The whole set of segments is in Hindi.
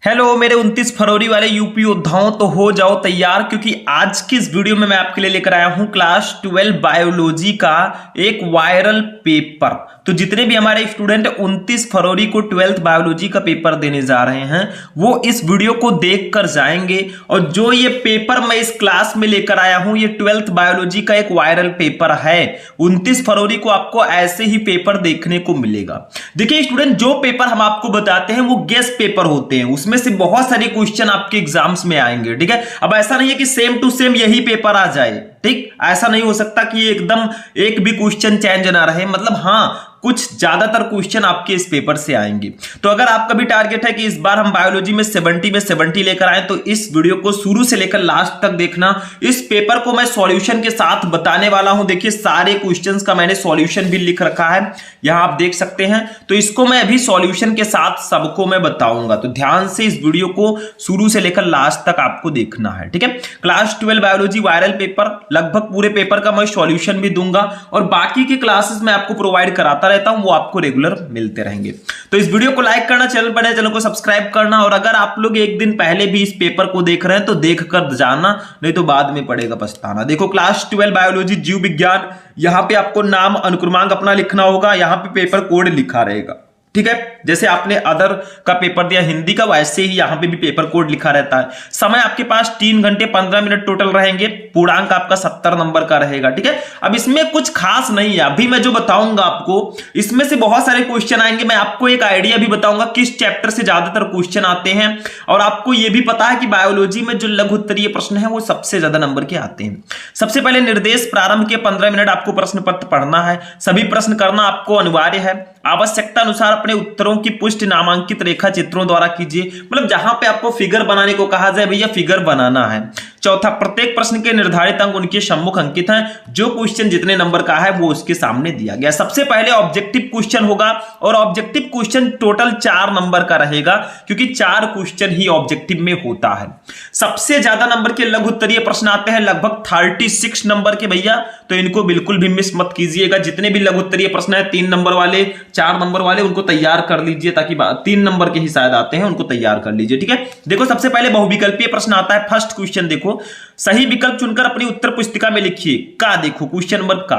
हेलो मेरे 29 फरवरी वाले यूपी योद्धाओं, तो हो जाओ तैयार क्योंकि आज की इस वीडियो में मैं आपके लिए लेकर आया हूं क्लास 12 बायोलॉजी का एक वायरल पेपर। तो जितने भी हमारे स्टूडेंट 29 फरवरी को 12th बायोलॉजी का पेपर देने जा रहे हैं वो इस वीडियो को देखकर जाएंगे। और जो ये पेपर मैं इस क्लास में लेकर आया हूं ये 12th बायोलॉजी का एक वायरल पेपर है। 29 फरवरी को आपको ऐसे ही पेपर देखने को मिलेगा। देखिए स्टूडेंट, जो पेपर हम आपको बताते हैं वो गेस पेपर होते हैं, उसमें से बहुत सारे क्वेश्चन आपके एग्जाम्स में आएंगे। ठीक है, अब ऐसा नहीं है कि सेम टू सेम यही पेपर आ जाए। ठीक, ऐसा नहीं हो सकता कि एकदम एक भी क्वेश्चन चेंज ना रहे। मतलब हाँ, कुछ ज्यादातर क्वेश्चन आपके इस पेपर से आएंगे। तो अगर आपका भी टारगेट है कि इस बार हम बायोलॉजी में 70 लेकर आए तो इस वीडियो को शुरू से लेकर लास्ट तक देखना। इस पेपर को मैं सॉल्यूशन के साथ बताने वाला हूं। देखिए सारे क्वेश्चंस का मैंने सॉल्यूशन भी लिख रखा है, यहां आप देख सकते हैं। तो इसको मैं अभी सॉल्यूशन के साथ सबको मैं बताऊंगा, तो ध्यान से इस वीडियो को शुरू से लेकर लास्ट तक आपको देखना है। ठीक है, क्लास 12 बायोलॉजी वायरल पेपर, लगभग पूरे पेपर का मैं सॉल्यूशन भी दूंगा और बाकी के क्लासेस में आपको प्रोवाइड कराता रहता हूं, वो आपको रेगुलर मिलते रहेंगे। तो इस वीडियो को लाइक करना, चैनल को सब्सक्राइब करना। और अगर आप लोग एक दिन पहले भी इस पेपर को देख रहे हैं तो देख कर जाना, नहीं तो बाद में पड़ेगा पछताना। देखो क्लास 12 बायोलॉजी जीव विज्ञान, यहां पे आपको नाम अनुक्रमांक अपना लिखना होगा, यहां पे पेपर कोड लिखा रहेगा। ठीक है, जैसे आपने अदर का पेपर दिया हिंदी का, वैसे ही यहां पे भी पेपर कोड लिखा रहता है। समय आपके पास 3 घंटे 15 मिनट टोटल रहेंगे। पूर्णांक आपका 70 नंबर का रहेगा। ठीक है, अब इसमें कुछ खास नहीं है, अभी मैं जो बताऊंगा आपको इसमें से बहुत सारे क्वेश्चन आएंगे। मैं आपको एक आइडिया भी बताऊंगा किस चैप्टर से ज्यादातर क्वेश्चन आते हैं। और आपको यह भी पता है कि बायोलॉजी में जो लघु उत्तरीय प्रश्न है वो सबसे ज्यादा नंबर के आते हैं। सबसे पहले निर्देश प्रारंभ के 15 मिनट आपको प्रश्न पत्र पढ़ना है। सभी प्रश्न करना आपको अनिवार्य है। आवश्यकता अनुसार अपने उत्तरों की पुष्टि नामांकित रेखा चित्रों द्वारा कीजिए। मतलब जहां पे आपको फिगर बनाने को कहा जाए भैया फिगर बनाना है। चौथा, प्रत्येक प्रश्न के निर्धारित अंक उनके सम्मुख अंकित हैं। जो क्वेश्चन जितने नंबर का है वो उसके सामने दिया गया। सबसे पहले ऑब्जेक्टिव क्वेश्चन होगा और ऑब्जेक्टिव क्वेश्चन टोटल 4 नंबर का रहेगा क्योंकि 4 क्वेश्चन ही ऑब्जेक्टिव में होता है। सबसे ज्यादा नंबर के लघु उत्तरीय प्रश्न आते हैं लगभग 36 नंबर के भैया, तो इनको बिल्कुल भी मिस मत कीजिएगा। जितने भी लघु उत्तरीय प्रश्न है 3 नंबर वाले 4 नंबर वाले उनको तैयार कर लीजिए, ताकि 3 नंबर के ही शायद आते हैं, उनको तैयार कर लीजिए। ठीक है, देखो सबसे पहले बहुविकल्पीय प्रश्न आता है। फर्स्ट क्वेश्चन देखो, सही विकल्प चुनकर अपनी उत्तर पुस्तिका में लिखिए। का देखो क्वेश्चन नंबर का,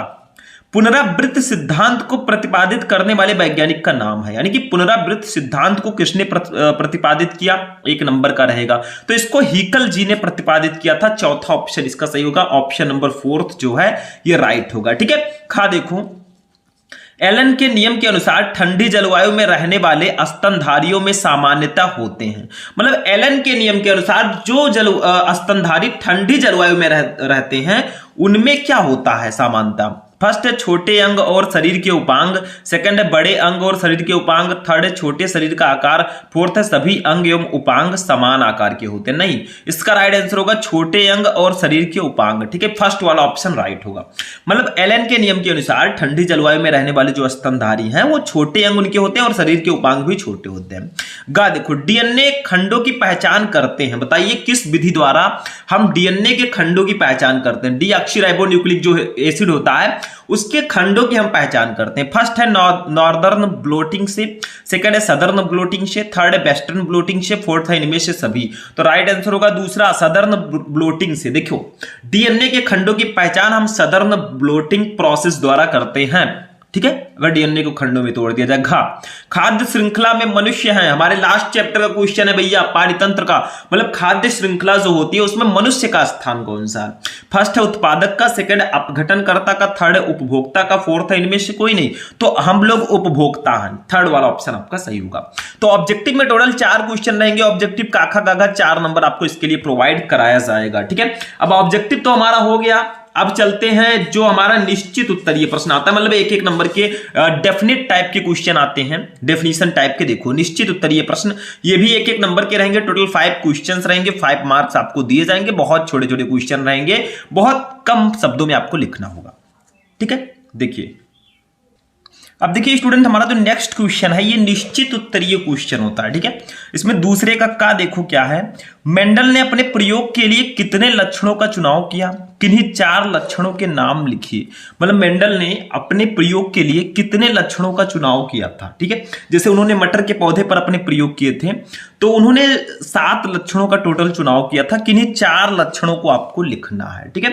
पुनरावृत्त सिद्धांत को प्रतिपादित करने वाले वैज्ञानिक का नाम है। यानी कि पुनरावृत्त सिद्धांत को किसने प्रतिपादित किया, 1 नंबर का रहेगा। तो इसको हीकल जी ने प्रतिपादित किया था। चौथा ऑप्शन इसका सही होगा, ऑप्शन नंबर 4 जो है ये राइट होगा। ठीक है, खा देखो, एलन के नियम के अनुसार ठंडी जलवायु में रहने वाले स्तनधारियों में सामान्यता होते हैं। मतलब एलन के नियम के अनुसार जो स्तनधारी ठंडी जलवायु में रहते हैं उनमें क्या होता है सामान्यता। फर्स्ट है छोटे अंग और शरीर के उपांग, सेकंड है बड़े अंग और शरीर के उपांग, थर्ड है छोटे शरीर का आकार, फोर्थ है सभी अंग एवं उपांग समान आकार के होते हैं। नहीं, इसका राइट आंसर होगा छोटे अंग और शरीर के उपांग। ठीक है, फर्स्ट वाला ऑप्शन राइट होगा। मतलब एलन के नियम के अनुसार ठंडी जलवायु में रहने वाले जो स्तनधारी हैं वो छोटे अंग उनके होते हैं और शरीर के उपांग भी छोटे होते हैं। गा देखो, डीएनए खंडों की पहचान करते हैं। बताइए किस विधि द्वारा हम डीएनए के खंडों की पहचान करते हैं। डीऑक्सीराइबोन्यूक्लिक जो एसिड होता है उसके खंडों की हम पहचान करते हैं। फर्स्ट है नॉर्दर्न ब्लोटिंग से, सेकंड है सदर्न ब्लोटिंग से, थर्ड है वेस्टर्न ब्लोटिंग से, फोर्थ है इनमें से सभी। तो राइट आंसर होगा दूसरा, सदर्न ब्लोटिंग से। देखो डीएनए के खंडों की पहचान हम सदर्न ब्लोटिंग प्रोसेस द्वारा करते हैं। ठीक है, अगर डीएनए को खंडों में तोड़ दिया जाए। खाद्य श्रृंखला में मनुष्य है। हमारे लास्ट चैप्टर का क्वेश्चन है भैया पारितंत्र का, मतलब खाद्य श्रृंखला जो होती है उसमें मनुष्य का स्थान कौन सा है। फर्स्ट है उत्पादक का, सेकंड है अपघटनकर्ता का, थर्ड है उपभोक्ता का, फोर्थ है इनमें से कोई नहीं। तो हम लोग उपभोक्ता हैं, थर्ड वाला ऑप्शन आपका सही होगा। तो ऑब्जेक्टिव में टोटल 4 क्वेश्चन रहेंगे। ऑब्जेक्टिव काखा गाघा 4 नंबर आपको इसके लिए प्रोवाइड कराया जाएगा। ठीक है, अब ऑब्जेक्टिव तो हमारा हो गया। अब चलते हैं जो हमारा निश्चित उत्तरीय प्रश्न आता है, मतलब 1-1 नंबर के डेफिनेट टाइप के क्वेश्चन आते हैं, डेफिनेशन टाइप के। देखो निश्चित उत्तरीय प्रश्न ये भी 1-1 नंबर के रहेंगे। टोटल 5 क्वेश्चंस रहेंगे, 5 मार्क्स आपको दिए जाएंगे। बहुत छोटे छोटे क्वेश्चन रहेंगे, बहुत कम शब्दों में आपको लिखना होगा। ठीक है, देखिए अब देखिए स्टूडेंट, हमारा जो नेक्स्ट क्वेश्चन है ये निश्चित उत्तरीय क्वेश्चन होता है, ठीक है। इसमें दूसरे का देखो क्या है, मेंडल ने अपने प्रयोग के लिए कितने लक्षणों का चुनाव किया, किन्हीं 4 लक्षणों के नाम लिखिए। मतलब मेंडल ने अपने प्रयोग के लिए कितने लक्षणों का चुनाव किया था, ठीक है। जैसे उन्होंने मटर के पौधे पर अपने प्रयोग किए थे, तो उन्होंने 7 लक्षणों का टोटल चुनाव किया था, किन्हीं 4 लक्षणों को आपको लिखना है, ठीक है।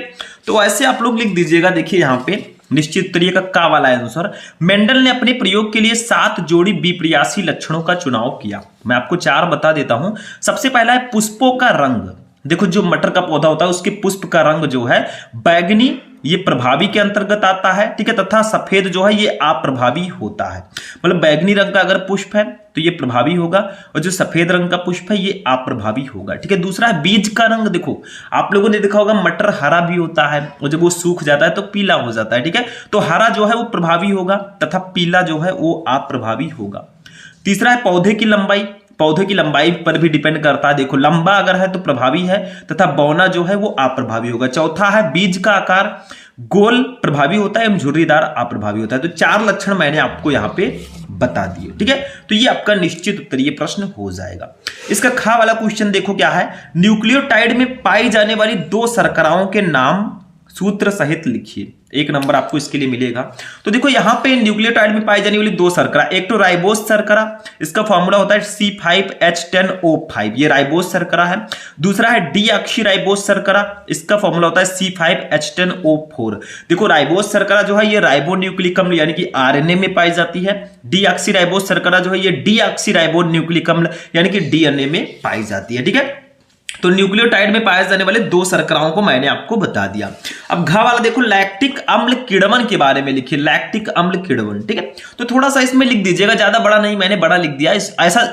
तो ऐसे आप लोग लिख दीजिएगा। देखिए यहाँ पे निश्चित उत्तरीय का वाला आंसर, मेंडल ने अपने प्रयोग के लिए 7 जोड़ी विपर्यासी लक्षणों का चुनाव किया। मैं आपको 4 बता देता हूं। सबसे पहला है पुष्पों का रंग। देखो जो मटर का पौधा होता है उसके पुष्प का रंग जो है बैगनी, ये प्रभावी के अंतर्गत आता है, ठीक है, तथा सफेद जो है ये अप्रभावी होता है। मतलब बैगनी रंग का अगर पुष्प है तो ये प्रभावी होगा, और जो सफेद रंग का पुष्प है ये अप्रभावी होगा, ठीक है। दूसरा है बीज का रंग। देखो आप लोगों ने देखा होगा मटर हरा भी होता है, और जब वो सूख जाता है तो पीला हो जाता है, ठीक है। तो हरा जो है वो प्रभावी होगा तथा पीला जो है वो अप्रभावी होगा। तीसरा है पौधे की लंबाई। पौधे की लंबाई पर भी डिपेंड करता है। देखो लंबा अगर है तो प्रभावी है, तथा बौना जो है वो अप्रभावी होगा। चौथा है बीज का आकार, गोल प्रभावी होता है एवं झुर्रीदार अप्रभावी होता है। तो 4 लक्षण मैंने आपको यहाँ पे बता दिए, ठीक है। तो ये आपका निश्चित उत्तरीय प्रश्न हो जाएगा। इसका खा वाला क्वेश्चन देखो क्या है, न्यूक्लियोटाइड में पाई जाने वाली 2 शर्कराओं के नाम सूत्र सहित लिखिए। 1 नंबर आपको इसके लिए मिलेगा। तो देखो यहाँ पे न्यूक्लियोटाइड में पाई जाने वाली 2 शर्करा, एक तो राइबोस शर्करा, इसका फॉर्मूला होता है C5H10O5, ये राइबोस शर्करा है। दूसरा है डीऑक्सीराइबोस शर्करा, इसका फॉर्मूला होता है C5H10O4। देखो राइबोस शर्करा जो है ये राइबोन्यूक्लिक अम्ल यानी कि आरएनए में पाई जाती है। डीऑक्सीराइबोस शर्करा जो है ये डीऑक्सीराइबोन्यूक्लिक अम्ल यानी कि डीएनए में पाई जाती है, ठीक है। तो न्यूक्लियोटाइड में पाए जाने वाले 2 शर्कराओं को मैंने आपको बता दिया। अब घ वाला देखो, लैक्टिक अम्ल किण्वन के बारे में लिखिए। लैक्टिक अम्ल किण्वन, ठीक है। तो थोड़ा सा इसमें लिख दीजिएगा, ज्यादा बड़ा नहीं, मैंने बड़ा लिख दिया। ऐसा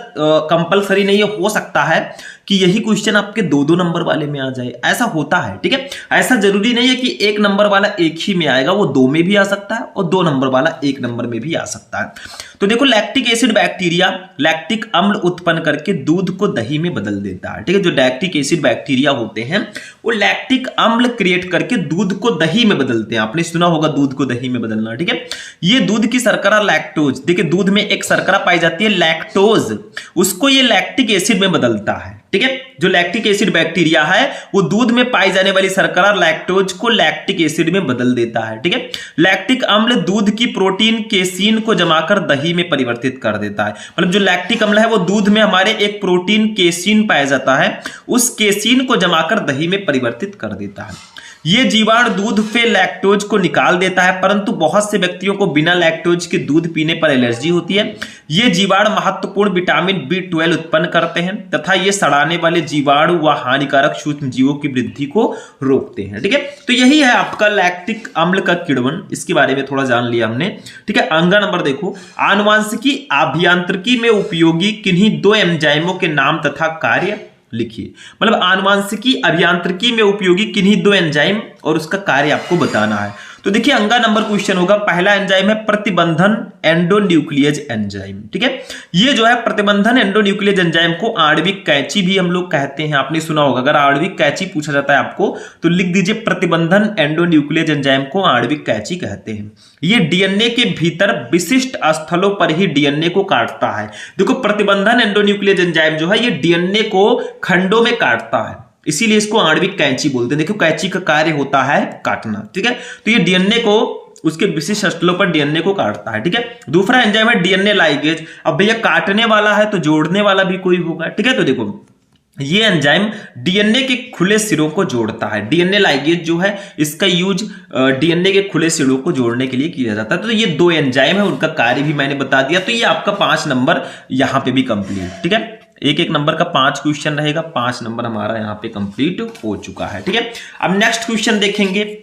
कंपलसरी नहीं है, हो सकता है कि यही क्वेश्चन आपके 2-2 नंबर वाले में आ जाए, ऐसा होता है, ठीक है। ऐसा जरूरी नहीं है कि 1 नंबर वाला 1 ही में आएगा, वो 2 में भी आ सकता है और 2 नंबर वाला 1 नंबर में भी आ सकता है। तो देखो लैक्टिक एसिड बैक्टीरिया लैक्टिक अम्ल उत्पन्न करके दूध को दही में बदल देता है, ठीक है। जो लैक्टिक एसिड बैक्टीरिया होते हैं वो लैक्टिक अम्ल क्रिएट करके दूध को दही में बदलते हैं। आपने सुना होगा दूध को दही में बदलना, ठीक है। ये दूध की शर्करा लैक्टोज, देखिए दूध में एक शर्करा पाई जाती है लैक्टोज, उसको ये लैक्टिक एसिड में बदलता है, ठीक है। जो लैक्टिक एसिड बैक्टीरिया है वो दूध में पाई जाने वाली शर्करा लैक्टोज को लैक्टिक एसिड में बदल देता है, ठीक है। लैक्टिक अम्ल दूध की प्रोटीन केसीन को जमाकर दही में परिवर्तित कर देता है। मतलब जो लैक्टिक अम्ल है वो दूध में हमारे एक प्रोटीन केसीन पाया जाता है, उस केसीन को जमाकर दही में परिवर्तित कर देता है। ये जीवाणु दूध से लैक्टोज को निकाल देता है, परंतु बहुत से व्यक्तियों को बिना लैक्टोज के दूध पीने पर एलर्जी होती है। ये जीवाणु महत्वपूर्ण विटामिन B12 उत्पन्न करते हैं तथा ये सड़ाने वाले जीवाणु व हानिकारक सूक्ष्म जीवों की वृद्धि को रोकते हैं, ठीक है। तो यही है आपका लैक्टिक अम्ल का किण्वन, इसके बारे में थोड़ा जान लिया हमने, ठीक है। अंगा नंबर देखो, आनुवांशिकी अभियांत्रिकी में उपयोगी किन्हीं 2 एंजाइमों के नाम तथा कार्य लिखिए। मतलब आनुवांशिकी अभियांत्रिकी में उपयोगी किन्हीं 2 एंजाइम और उसका कार्य आपको बताना है। तो देखिए अंगा नंबर क्वेश्चन होगा, पहला एंजाइम है प्रतिबंधन एंडोन्यूक्लियज एंजाइम, ठीक है। ये जो है प्रतिबंधन एंडोन्यूक्लियज एंजाइम को आणविक कैंची भी हम लोग कहते हैं। आपने सुना होगा, अगर आणविक कैंची पूछा जाता है आपको तो लिख दीजिए प्रतिबंधन एंडोन्यूक्लियज एंजाइम को आणविक कैंची कहते हैं। ये डीएनए के भीतर विशिष्ट स्थलों पर ही डीएनए को काटता है। देखो प्रतिबंधन एंडोन्यूक्लियज एंजाइम जो है ये डीएनए को खंडों में काटता है, इसीलिए इसको आणविक कैंची बोलते हैं। देखो कैंची का कार्य होता है काटना, ठीक है। तो ये डीएनए को उसके विशिष्ट स्थलों पर डीएनए को काटता है, ठीक है। दूसरा एंजाइम है डीएनए लाइगेज। अब भैया काटने वाला है तो जोड़ने वाला भी कोई होगा, ठीक है। तो देखो ये एंजाइम डीएनए के खुले सिरों को जोड़ता है। डीएनए लाइगेज जो है इसका यूज डीएनए के खुले सिरों को जोड़ने के लिए किया जाता है। तो ये 2 एंजाइम है, उनका कार्य भी मैंने बता दिया। तो ये आपका 5 नंबर यहाँ पे भी कंप्लीट, ठीक है। एक नंबर का 5 क्वेश्चन रहेगा, 5 नंबर हमारा यहाँ पे कंप्लीट हो चुका है, ठीक है। अब नेक्स्ट क्वेश्चन देखेंगे,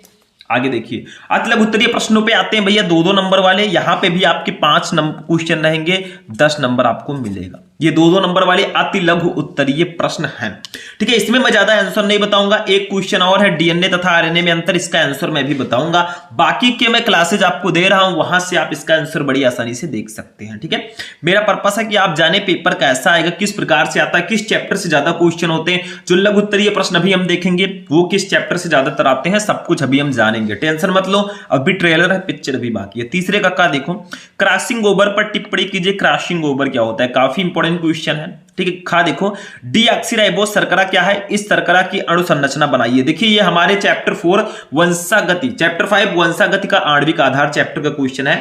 आगे देखिए अतलब उत्तरीय प्रश्नों पे आते हैं भैया 2-2 नंबर वाले। यहाँ पे भी आपके 5 क्वेश्चन रहेंगे, 10 नंबर आपको मिलेगा। ये 2-2 नंबर वाले अति लघु उत्तरीय प्रश्न हैं। ठीक है, इसमें मैं ज्यादा आंसर नहीं बताऊंगा। एक क्वेश्चन और है डीएनए तथा आरएनए में अंतर, इसका आंसर मैं भी बताऊंगा। बाकी के मैं क्लासेज आपको दे रहा हूं, वहां से आप इसका आंसर बड़ी आसानी से देख सकते हैं। ठीक है, मेरा पर्पस है कि आप जाने पेपर कैसा आएगा, किस प्रकार से आता है, किस चैप्टर से ज्यादा क्वेश्चन होते हैं। जो लघु उत्तरीय प्रश्न अभी हम देखेंगे वो किस चैप्टर से ज्यादातर आते हैं, सब कुछ अभी हम जानेंगे। टेंशन मत लो, अभी ट्रेलर है, पिक्चर अभी बाकी है। तीसरे का देखो, क्रॉसिंग ओवर पर टिप्पणी कीजिए। क्रॉसिंग ओवर क्या होता है, काफी इंपॉर्टेंट क्वेश्चन है। ठीक है, देखो डीऑक्सीराइबोस शर्करा क्या है, इस शर्करा की अणु संरचना बनाइए। देखिए ये हमारे चैप्टर 4 वंशागति, चैप्टर 5 वंशागति का आणविक आधार चैप्टर का क्वेश्चन है।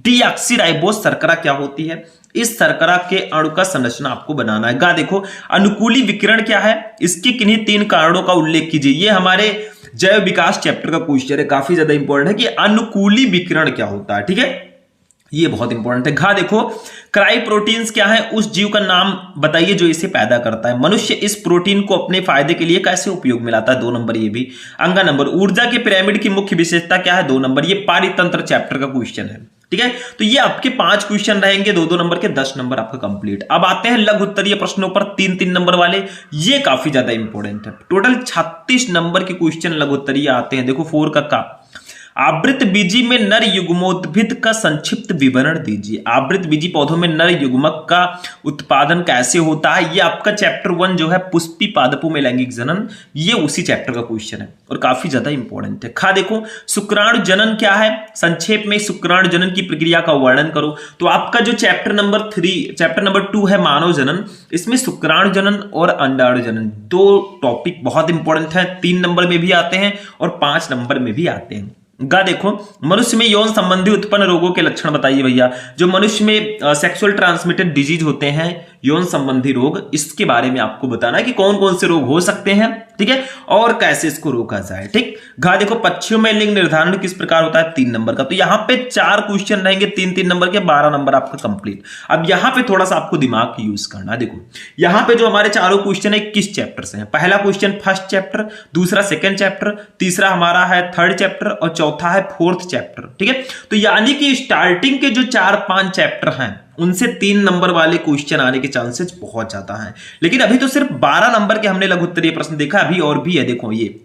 डीऑक्सीराइबोस शर्करा क्या होती है, इस शर्करा के अणु का संरचना आपको बनाना है। देखो अनुकूली विकिरण क्या है, इसके किन्हीं 3 कारणों का उल्लेख कीजिए। ये हमारे जैव विकास चैप्टर का क्वेश्चन है, काफी ज्यादा इंपॉर्टेंट है कि अनुकूली विकिरण क्या होता है। ठीक है, ये बहुत इंपॉर्टेंट है। देखो क्राई प्रोटीन्स क्या है, उस जीव का नाम बताइए जो इसे पैदा करता है। मनुष्य इस प्रोटीन को अपने फायदे के लिए कैसे उपयोग में लाता है, 2 नंबर। ये भी अंगा नंबर। ऊर्जा के पिरामिड की मुख्य विशेषता क्या है, 2 नंबर। ये पारितंत्र चैप्टर का क्वेश्चन है। ठीक है, तो ये आपके 5 क्वेश्चन रहेंगे, 2-2 नंबर के, 10 नंबर आपका कंप्लीट। अब आते हैं लघु उत्तरीय प्रश्नों पर, 3-3 नंबर वाले। ये काफी ज्यादा इंपॉर्टेंट है। टोटल 36 नंबर के क्वेश्चन लघु उत्तरीय आते हैं। देखो 4 का आवृत बीजी में नर युग्मोद्भिद का संक्षिप्त विवरण दीजिए। आवृत बीजी पौधों में नर युग्मक का उत्पादन कैसे होता है, ये आपका चैप्टर 1 जो है पुष्पी पादपों में लैंगिक जनन, ये उसी चैप्टर का क्वेश्चन है और काफी ज्यादा इंपॉर्टेंट है। देखो शुक्राणु जनन क्या है, संक्षेप में शुक्राणु जनन की प्रक्रिया का वर्णन करो। तो आपका जो चैप्टर नंबर 2 है मानव जनन, इसमें शुक्राणु जनन और अंडाणु जनन 2 टॉपिक बहुत इंपॉर्टेंट है। 3 नंबर में भी आते हैं और 5 नंबर में भी आते हैं। देखो मनुष्य में यौन संबंधी उत्पन्न रोगों के लक्षण बताइए भैया। जो मनुष्य में सेक्सुअल ट्रांसमिटेड डिजीज होते हैं, यौन संबंधी रोग, इसके बारे में आपको बताना है कि कौन कौन से रोग हो सकते हैं। ठीक है, और कैसे इसको रोका जाए। ठीक, देखो पक्षियों में लिंग निर्धारण किस प्रकार होता है, 3 नंबर का। तो यहाँ पे 4 क्वेश्चन रहेंगे, 3-3 नंबर के, 12 नंबर आपका कंप्लीट। अब यहाँ पे थोड़ा सा आपको दिमाग की यूज करना है। देखो यहाँ पे जो हमारे चारों क्वेश्चन है किस चैप्टर से है। पहला क्वेश्चन 1st चैप्टर, दूसरा 2nd चैप्टर, तीसरा हमारा है 3rd चैप्टर और चौथा है 4th चैप्टर। ठीक है, तो यानी कि स्टार्टिंग के जो 4-5 चैप्टर हैं उनसे 3 नंबर वाले क्वेश्चन आने के चांसेस बहुत ज्यादा हैं। लेकिन अभी तो सिर्फ 12 नंबर के हमने लघु उत्तरीय प्रश्न देखा, अभी और भी है। देखो ये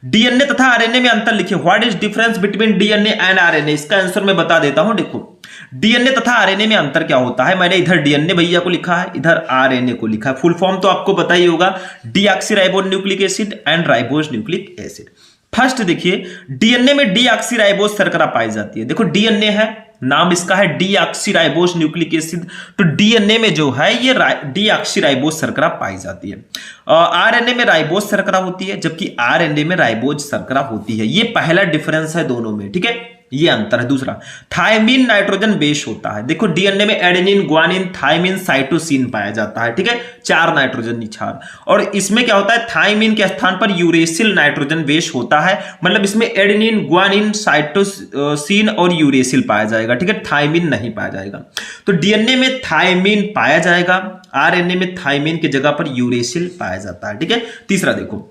डीएनए तथा आरएनए में अंतर लिखिए। What is difference between DNA and RNA, इसका आंसर मैं बता देता हूं। देखो डीएनए तथा आरएनए में अंतर क्या होता है, मैंने इधर डीएनए भैया को लिखा है, इधर आरएनए को लिखा है। फुल फॉर्म तो आपको पता ही होगा, deoxyribose nucleic acid and ribose nucleic acid. First देखिए डीएनए में डीऑक्सीराइबोस शर्करा पाई जाती है। देखो डीएनए है, नाम इसका है डीऑक्सीराइबोस न्यूक्लिक एसिड, तो डीएनए में जो है ये डीऑक्सीराइबोस शर्करा पाई जाती है। आरएनए में राइबोस शर्करा होती है, जबकि आरएनए में राइबोस शर्करा होती है। ये पहला डिफरेंस है दोनों में। ठीक है, ये अंतर है। दूसरा थायमीन नाइट्रोजन बेस होता है। देखो डीएनए में एडेनिन, ग्वानिन, थायमीन, साइटोसिन पाया जाता है। ठीक है, 4 नाइट्रोजन निछार। और इसमें क्या होता है, थायमीन के स्थान पर यूरेसिल नाइट्रोजन बेस होता है। मतलब इसमें एडेनिन, ग्वानिन, साइटोसिन और यूरेसिल पाया जाएगा। ठीक है, थायमीन नहीं पाया जाएगा। तो डीएनए में थायमीन पाया जाएगा, आरएनए में थायमीन की जगह पर यूरेसिल पाया जाता है। ठीक है, तीसरा देखो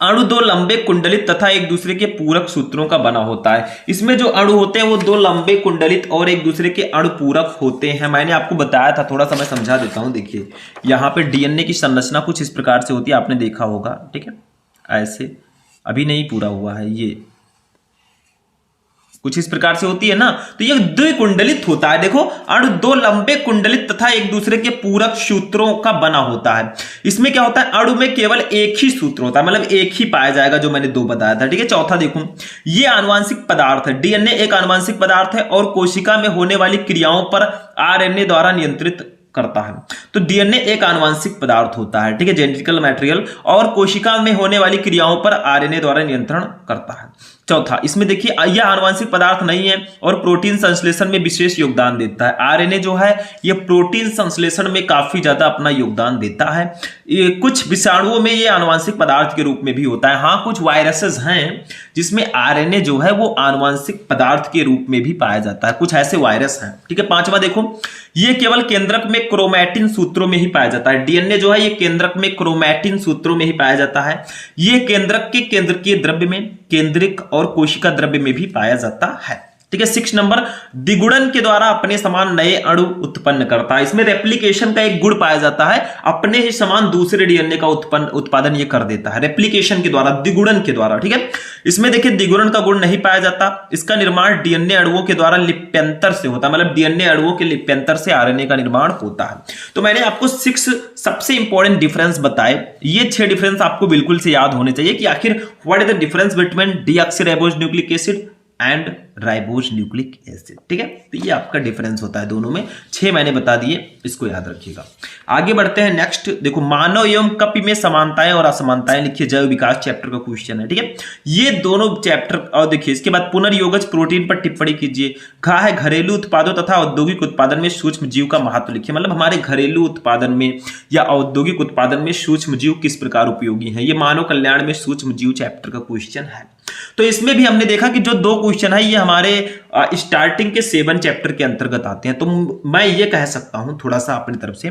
अणु 2 लंबे कुंडलित तथा एक दूसरे के पूरक सूत्रों का बना होता है। इसमें जो अणु होते हैं वो 2 लंबे कुंडलित और एक दूसरे के अणु पूरक होते हैं। मैंने आपको बताया था, थोड़ा सा मैं समझा देता हूं। देखिए यहाँ पे डीएनए की संरचना कुछ इस प्रकार से होती है, आपने देखा होगा। ठीक है, ऐसे अभी नहीं पूरा हुआ है, ये कुछ इस प्रकार से होती है ना। तो ये द्विकुंडलित होता है। देखो अणु 2 लंबे कुंडलित तथा एक दूसरे के पूरक सूत्रों का बना होता है। इसमें क्या होता है, अणु में केवल एक ही सूत्र होता है, मतलब एक ही पाया जाएगा, जो मैंने 2 बताया था। ठीक है, चौथा देखो ये आनुवांशिक पदार्थ है। डीएनए एक आनुवांशिक पदार्थ है और कोशिका में होने वाली क्रियाओं पर आरएनए द्वारा नियंत्रित करता है। तो डीएनए एक आनुवांशिक पदार्थ होता है। ठीक है, जेनेटिकल मटेरियल, और कोशिका में होने वाली क्रियाओं पर आरएनए द्वारा नियंत्रण करता है। चौथा इसमें देखिए यह आनुवांशिक पदार्थ नहीं है और प्रोटीन संश्लेषण में विशेष योगदान देता है। आरएनए जो है ये प्रोटीन संश्लेषण में काफी ज्यादा अपना योगदान देता है। ये कुछ विषाणुओं में ये आनुवांशिक पदार्थ के रूप में भी होता है। हाँ, कुछ वायरसेस हैं जिसमें आरएनए जो है वो आनुवांशिक पदार्थ के रूप में भी पाया जाता है, कुछ ऐसे वायरस हैं। ठीक है, पांचवा देखो ये केवल केंद्रक में क्रोमैटिन सूत्रों में ही पाया जाता है। डीएनए जो है ये केंद्रक में क्रोमैटिन सूत्रों में ही पाया जाता है। ये केंद्रक के केंद्रकीय द्रव्य में, केंद्रिक और कोशिका द्रव्य में भी पाया जाता है। ठीक है। 6 नंबर, द्विगुणन के द्वारा अपने समान नए अणु उत्पन्न करता है। इसमें रेप्लिकेशन का एक गुण पाया जाता है, अपने ही समान दूसरे डीएनए का उत्पादन ये कर देता है रेप्लिकेशन के द्वारा, द्विगुणन के द्वारा, ठीक है। इसमें देखिए द्विगुणन का गुण नहीं पाया जाता। इसका निर्माण डीएनए अणुओं के द्वारा लिप्यंतर से होता है, मतलब डीएनए अणुओं के लिप्यंतर से आरएनए का निर्माण होता है। तो मैंने आपको 6 सबसे इंपॉर्टेंट डिफरेंस बताए, ये 6 डिफरेंस आपको बिल्कुल से याद होने चाहिए कि आखिर what is the difference between deoxyribose nucleic acid and ribose nucleic acid, ठीक है। तो ये आपका डिफरेंस होता है दोनों में। 6 मैंने बता दिए, इसको याद रखिएगा। आगे बढ़ते हैं नेक्स्ट। देखो, मानव एवं कपि में समानताएं और असमानताएं लिखिए, जैव विकास चैप्टर का क्वेश्चन है, ठीक है। ये दोनों चैप्टर, और देखिए इसके बाद पुनर्योगज प्रोटीन पर टिप्पणी कीजिए। घा है घरेलू उत्पादों तथा औद्योगिक उत्पादन में सूक्ष्म जीव का महत्व लिखिए, मतलब हमारे घरेलू उत्पादन में या औद्योगिक उत्पादन में सूक्ष्म जीव किस प्रकार उपयोगी है। ये मानव कल्याण में सूक्ष्म जीव चैप्टर का क्वेश्चन है। तो इसमें भी हमने देखा कि जो 2 क्वेश्चन है ये हमारे स्टार्टिंग के 7 चैप्टर के अंतर्गत आते हैं। तो मैं ये कह सकता हूं थोड़ा सा अपनी तरफ से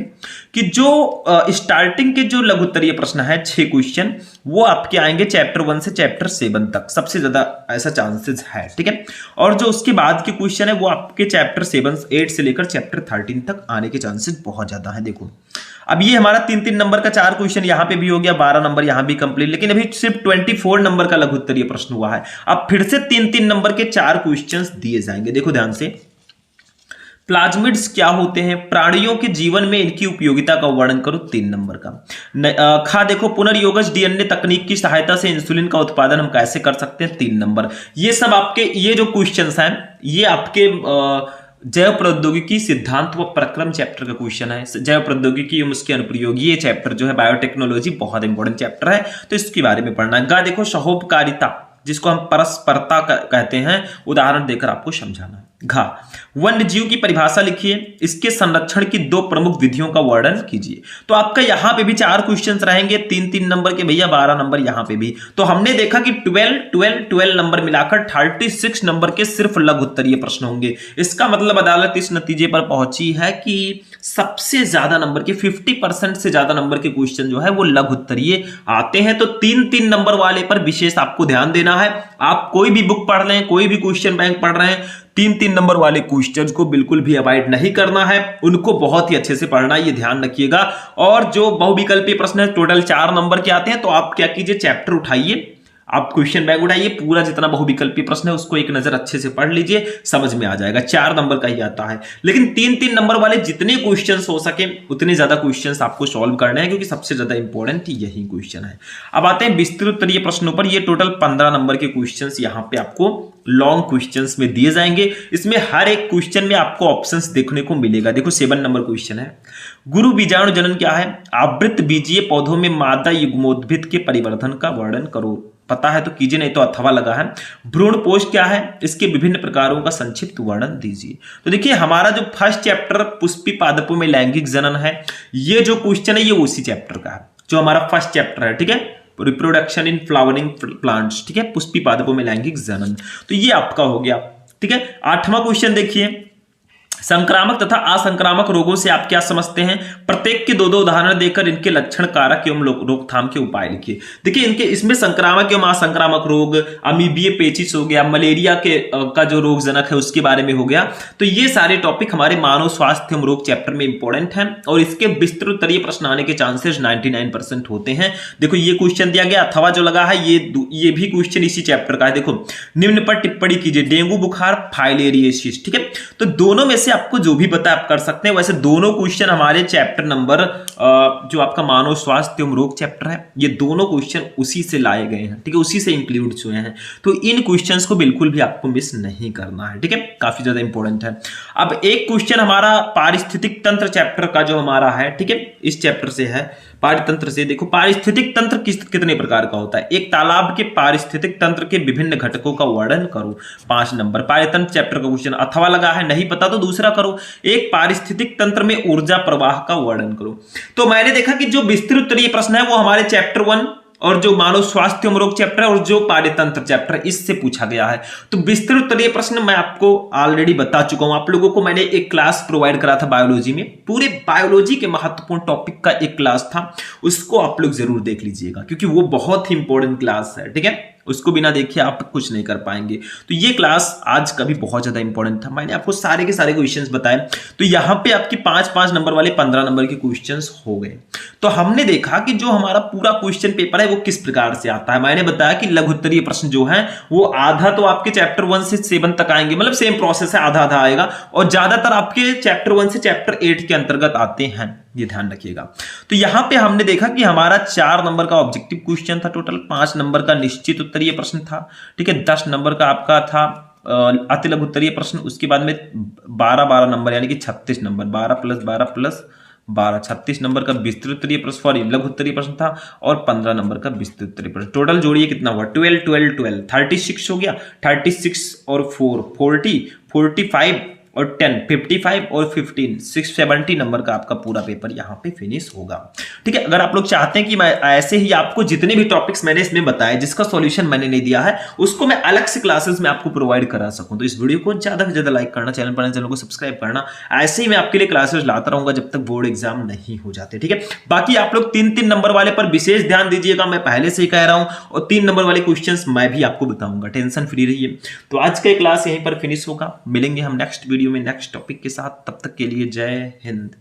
कि जो स्टार्टिंग के जो लघुत्तरीय प्रश्न है 6 क्वेश्चन, वो आपके आएंगे चैप्टर 1 से चैप्टर 7 तक, सबसे ज्यादा ऐसा चांसेस है, ठीक है। और जो उसके बाद के क्वेश्चन है वो आपके चैप्टर 8 से लेकर चैप्टर 13 तक आने के चांसेस बहुत ज्यादा है। देखो, अब ये हमारा 3-3 नंबर का 4 क्वेश्चन यहां पे भी हो गया, 12 नंबर यहां भी कंप्लीट, लेकिन अभी सिर्फ 24 नंबर का लघुत्तरीय प्रश्न हुआ है। अब फिर से 3-3 नंबर के 4 क्वेश्चंस दिए जाएंगे। देखो ध्यान से, प्लाज्मिड्स क्या होते हैं, प्राणियों के जीवन में इनकी उपयोगिता का वर्णन करो, 3 नंबर का। खा देखो, पुनर्योगज डीएनए तकनीक की सहायता से इंसुलिन का उत्पादन हम कैसे कर सकते हैं, 3 नंबर। ये सब आपके, ये जो क्वेश्चंस हैं ये आपके जैव प्रौद्योगिकी सिद्धांत व प्रक्रम चैप्टर का क्वेश्चन है। जैव प्रौद्योगिकी एवं उसके अनुप्रयोग, ये चैप्टर जो है बायोटेक्नोलॉजी, बहुत इंपॉर्टेंट चैप्टर है, तो इसके बारे में पढ़ना है। गा देखो, सहोपकारिता जिसको हम परस्परता कहते हैं, उदाहरण देकर आपको समझाना है। घा, वन्य जीव की परिभाषा लिखिए, इसके संरक्षण की 2 प्रमुख विधियों का वर्णन कीजिए। तो आपका यहां पे भी 4 क्वेश्चंस रहेंगे, 3-3 नंबर के भैया, 12 नंबर यहां पे भी। तो हमने देखा कि 12 नंबर मिलाकर 36 नंबर के सिर्फ लघुत्तरीय प्रश्न होंगे। इसका मतलब अदालत इस नतीजे पर पहुंची है कि सबसे ज्यादा नंबर के 50% से ज्यादा नंबर के क्वेश्चन जो है वो लघुत्तरीय आते हैं। तो 3-3 नंबर वाले पर विशेष आपको ध्यान देना है। आप कोई भी बुक पढ़ लें, कोई भी क्वेश्चन बैंक पढ़ रहे हैं, 3-3 नंबर वाले क्वेश्चंस को बिल्कुल भी अवॉइड नहीं करना है, उनको बहुत ही अच्छे से पढ़ना है, ये ध्यान रखिएगा। और जो बहुविकल्पीय प्रश्न है टोटल 4 नंबर के आते हैं, तो आप क्या कीजिए, चैप्टर उठाइए, आप क्वेश्चन बैंक उठाइए, पूरा जितना बहुविकल्पीय प्रश्न है उसको एक नजर अच्छे से पढ़ लीजिए, समझ में आ जाएगा। 4 नंबर का ही आता है, लेकिन 3-3 नंबर वाले जितने क्वेश्चंस हो सके उतने ज्यादा क्वेश्चंस आपको सॉल्व करने हैं, क्योंकि सबसे ज्यादा इंपॉर्टेंट यही क्वेश्चन है। अब आते हैं विस्तृत उत्तरीय प्रश्नों पर। ये टोटल 15 नंबर के क्वेश्चंस यहाँ पे आपको लॉन्ग क्वेश्चंस में दिए जाएंगे। इसमें हर एक क्वेश्चन में आपको ऑप्शंस देखने को मिलेगा। देखो 7 नंबर क्वेश्चन है, गुरु बीजाणु जनन क्या है, आवृत बीजीय पौधों में मादा युग्मोद्भिद के परिवर्धन का वर्णन करो। पता है तो कीजिए, नहीं तो अथवा लगा है। भ्रूणपोष क्या है, इसके विभिन्न प्रकारों का संक्षिप्त वर्णन दीजिए। तो देखिए हमारा जो फर्स्ट चैप्टर पुष्पी पादपों में लैंगिक जनन है, ये जो क्वेश्चन है ये उसी चैप्टर का है, जो हमारा फर्स्ट चैप्टर है, ठीक है, रिप्रोडक्शन इन फ्लावरिंग प्लांट्स, ठीक है, पुष्पी पादपों में लैंगिक जनन। तो ये आपका हो गया, ठीक है। 8वां क्वेश्चन देखिए, संक्रामक तथा असंक्रामक रोगों से आप क्या समझते हैं, प्रत्येक के 2-2 उदाहरण देकर इनके लक्षण, कारक एवं रोकथाम के उपाय लिखिए। देखिए इनके इसमें संक्रामक एवं असंक्रामक रोग, अमीबिये पेचिस हो गया, मलेरिया के का जो रोगजनक है उसके बारे में हो गया। तो ये सारे टॉपिक हमारे मानव स्वास्थ्य एवं रोग चैप्टर में इंपॉर्टेंट हैं, और इसके विस्तृत उत्तरीय प्रश्न आने के चांसेस 99% होते हैं। देखो ये क्वेश्चन दिया गया, अथवा जो लगा है ये भी क्वेश्चन इसी चैप्टर का है। देखो, निम्न पर टिप्पणी कीजिए, डेंगू बुखार, फाइलेरियोसिस, ठीक है। तो दोनों में से आपको जो भी पता आप कर सकते हैं। वैसे दोनों क्वेश्चन हमारे चैप्टर नंबर जो आपका मानव स्वास्थ्य एवं रोग चैप्टर है, ये दोनों क्वेश्चन उसी से लाए गए हैं, ठीक है, उसी से इंक्लूड हुए हैं। तो इन क्वेश्चंस को बिल्कुल भी आपको मिस नहीं करना है, ठीक है, काफी ज्यादा इंपॉर्टेंट है। अब एक क्वेश्चन हमारा पारिस्थितिक तंत्र चैप्टर का जो हमारा है, ठीक है, इस चैप्टर से है, पारितंत्र से। देखो पारिस्थितिक तंत्र कितने प्रकार का होता है, एक तालाब के पारिस्थितिक तंत्र के विभिन्न घटकों का वर्णन करो, 5 नंबर। पारितंत्र चैप्टर का क्वेश्चन, अथवा लगा है, नहीं पता तो दूसरा करो, एक पारिस्थितिक तंत्र में ऊर्जा प्रवाह का वर्णन करो। तो मैंने देखा कि जो विस्तृत उत्तरीय प्रश्न है वो हमारे चैप्टर 1 और जो मानव स्वास्थ्य एवं रोग चैप्टर और जो पारितंत्र चैप्टर, इससे पूछा गया है। तो विस्तृत उत्तरीय प्रश्न मैं आपको ऑलरेडी बता चुका हूं। आप लोगों को मैंने एक क्लास प्रोवाइड करा था बायोलॉजी में, पूरे बायोलॉजी के महत्वपूर्ण टॉपिक का एक क्लास था, उसको आप लोग जरूर देख लीजिएगा, क्योंकि वो बहुत ही इंपॉर्टेंट क्लास है, ठीक है। उसको बिना देखे आप कुछ नहीं कर पाएंगे। तो ये क्लास आज का भी बहुत ज्यादा इंपॉर्टेंट था, मैंने आपको सारे के सारे क्वेश्चंस बताए। तो यहाँ पे आपकी 5-5 नंबर वाले 15 नंबर के क्वेश्चंस हो गए। तो हमने देखा कि जो हमारा पूरा क्वेश्चन पेपर है वो किस प्रकार से आता है। मैंने बताया कि लघु उत्तरीय प्रश्न जो है वो आधा तो आपके चैप्टर 1 से 7 तक आएंगे, मतलब सेम प्रोसेस है, आधा आधा आएगा, और ज्यादातर आपके चैप्टर 1 से चैप्टर 8 के अंतर्गत आते हैं, ये ध्यान रखिएगा। तो यहां पे हमने देखा कि हमारा 4 नंबर का ऑब्जेक्टिव क्वेश्चन था टोटल, 5 नंबर का निश्चित उत्तरीय प्रश्न था, ठीक है, 10 नंबर का आपका था अति लघु उत्तरीय प्रश्न, उसके बाद में 12 नंबर यानी कि 36 नंबर, 12 + 12 + 12 36 नंबर का विस्तृत उत्तरीय प्रश्न, सॉरी लघु उत्तरीय प्रश्न था, और 15 नंबर का विस्तृत उत्तरीय प्रश्न। टोटल जोड़िए कितना हुआ, 12 12 12 36 हो गया, 36 और 4 40 45 और 10 55 और 15 670 नंबर का आपका पूरा पेपर यहाँ पे फिनिश होगा, ठीक है। अगर आप लोग चाहते हैं कि मैं ऐसे ही आपको जितने भी टॉपिक्स मैंने इसमें बताए जिसका सॉल्यूशन मैंने नहीं दिया है उसको मैं अलग से क्लासेस में आपको प्रोवाइड करा सकूं, तो इस वीडियो को ज्यादा से ज्यादा लाइक करना, चैनल को सब्सक्राइब करना। ऐसे ही मैं आपके लिए क्लासेस लाता रहूंगा जब तक बोर्ड एग्जाम नहीं हो जाते, ठीक है। बाकी आप लोग 3-3 नंबर वाले पर विशेष ध्यान दीजिएगा, मैं पहले से ही कह रहा हूं, और 3 नंबर वाले क्वेश्चंस मैं भी आपको बताऊंगा, टेंशन फ्री रहिए। तो आज का क्लास यहीं पर फिनिश होगा, मिलेंगे हम नेक्स्ट वीडियो में नेक्स्ट टॉपिक के साथ, तब तक के लिए जय हिंद।